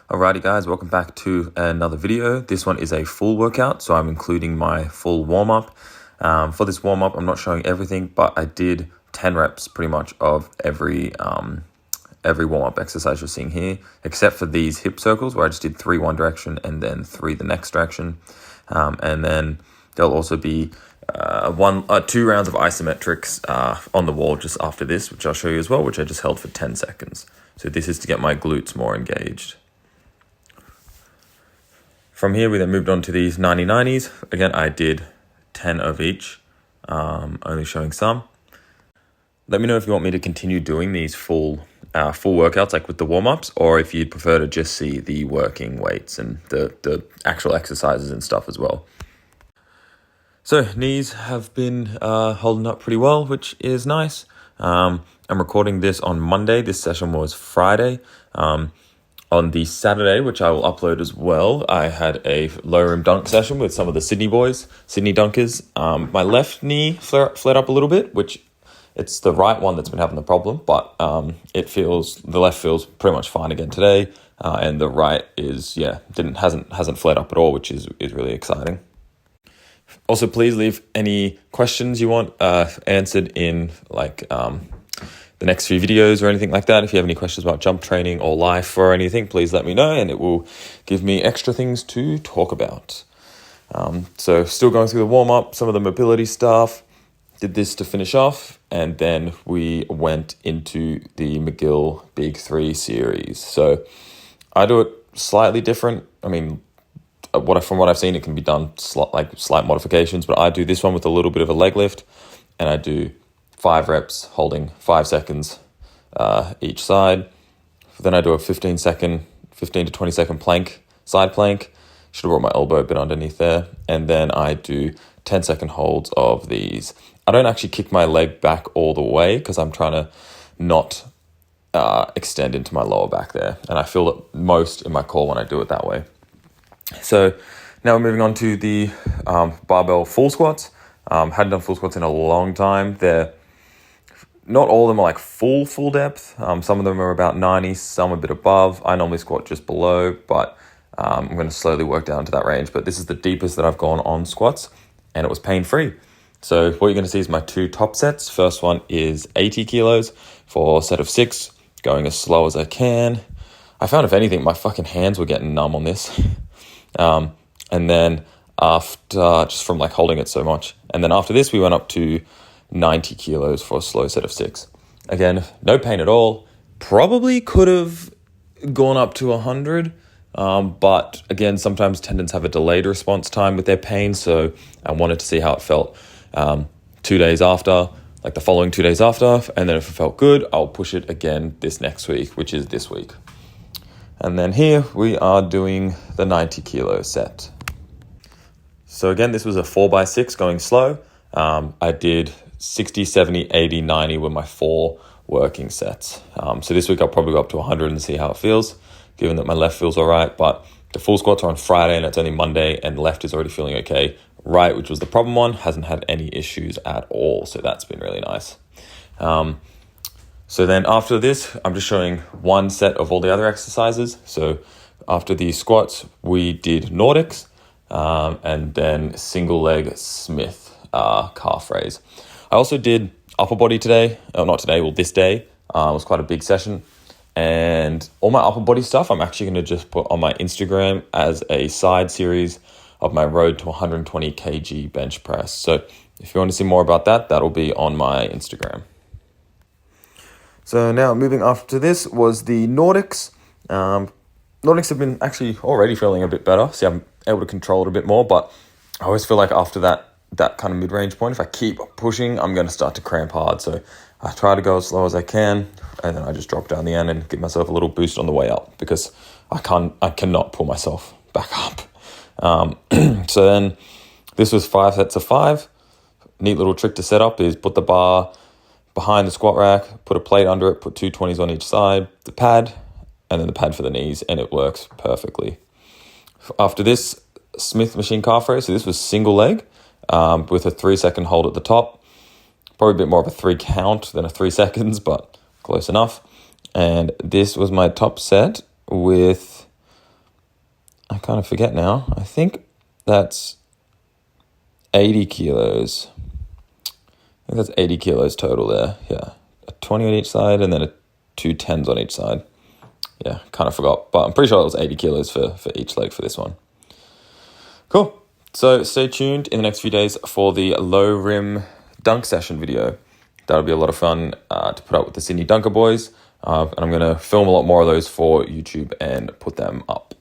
Alrighty guys, welcome back to another video. This one is a full workout, so I'm including my full warm-up. For this warm-up, I'm not showing everything, but I did 10 reps pretty much of every warm-up exercise you're seeing here, except for these hip circles where I just did 3 one direction and then 3 the next direction. And then there'll also be 2 rounds of isometrics on the wall just after this, which I'll show you as well, which I just held for 10 seconds. So this is to get my glutes more engaged. From here, we then moved on to these 90-90s. Again, I did 10 of each, only showing some. Let me know if you want me to continue doing these full workouts, like with the warm-ups, or if you'd prefer to just see the working weights and the actual exercises and stuff as well. So knees have been holding up pretty well, which is nice. I'm recording this on Monday. This session was Friday. On the Saturday, which I will upload as well, I had a low room dunk session with some of the Sydney boys, Sydney dunkers. My left knee flared up a little bit, which it's the right one that's been having the problem, but the left feels pretty much fine again today, and the right hasn't flared up at all, which is really exciting. Also, please leave any questions you want answered in the next few videos or anything like that. If you have any questions about jump training or life or anything, please let me know and it will give me extra things to talk about. So still going through the warm-up, some of the mobility stuff, did this to finish off, and then we went into the McGill Big 3 series. So I do it slightly different. I mean, from what I've seen, it can be done slight modifications, but I do this one with a little bit of a leg lift, and I do 5 reps holding 5 seconds each side. Then I do a 15 to 20 second plank, side plank. Should have brought my elbow a bit underneath there. And then I do 10-second holds of these. I don't actually kick my leg back all the way because I'm trying to not extend into my lower back there. And I feel it most in my core when I do it that way. So now we're moving on to the barbell full squats. Hadn't done full squats in a long time. Not all of them are like full depth. Some of them are about 90, some a bit above. I normally squat just below, but I'm going to slowly work down to that range. But this is the deepest that I've gone on squats, and it was pain-free. So what you're going to see is my 2 top sets. First one is 80 kilos for a set of 6, going as slow as I can. I found, if anything, my fucking hands were getting numb on this. And then after, just from holding it so much. And then after this, we went up to 90 kilos for a slow set of 6. Again, no pain at all. Probably could have gone up to 100. But again, sometimes tendons have a delayed response time with their pain. So I wanted to see how it felt 2 days after, the following 2 days after. And then if it felt good, I'll push it again this next week, which is this week. And then here we are doing the 90 kilo set. So again, this was a 4x6 going slow. I did 60, 70, 80, 90 were my 4 working sets. So this week I'll probably go up to 100 and see how it feels, given that my left feels all right. But the full squats are on Friday and it's only Monday, and left is already feeling okay. Right, which was the problem one, hasn't had any issues at all. So that's been really nice. So then after this, I'm just showing one set of all the other exercises. So after the squats, we did Nordics, and then single leg Smith calf raise. I also did upper body today. This day. It was quite a big session. And all my upper body stuff, I'm actually going to just put on my Instagram as a side series of my road to 120 kg bench press. So if you want to see more about that, that'll be on my Instagram. So now moving after this was the Nordics. Nordics have been actually already feeling a bit better. See, I'm able to control it a bit more, but I always feel like after that kind of mid-range point, if I keep pushing, I'm going to start to cramp hard. So I try to go as slow as I can, and then I just drop down the end and give myself a little boost on the way up because I cannot pull myself back up. So then this was 5 sets of 5. Neat little trick to set up is put the bar behind the squat rack, put a plate under it, put 2 20s on each side, the pad, and then the pad for the knees, and it works perfectly. After this, Smith machine calf raise. So this was single leg with a 3-second hold at the top. Probably a bit more of a 3 count than a 3 seconds, but close enough. And this was my top set with kind of forget now. I think that's 80 kilos. I think that's 80 kilos total there. Yeah. A 20 on each side and then two 10s on each side. Yeah, kind of forgot. But I'm pretty sure it was 80 kilos for each leg for this one. Cool. So stay tuned in the next few days for the low rim dunk session video. That'll be a lot of fun to put up with the Sydney Dunker boys. And I'm going to film a lot more of those for YouTube and put them up.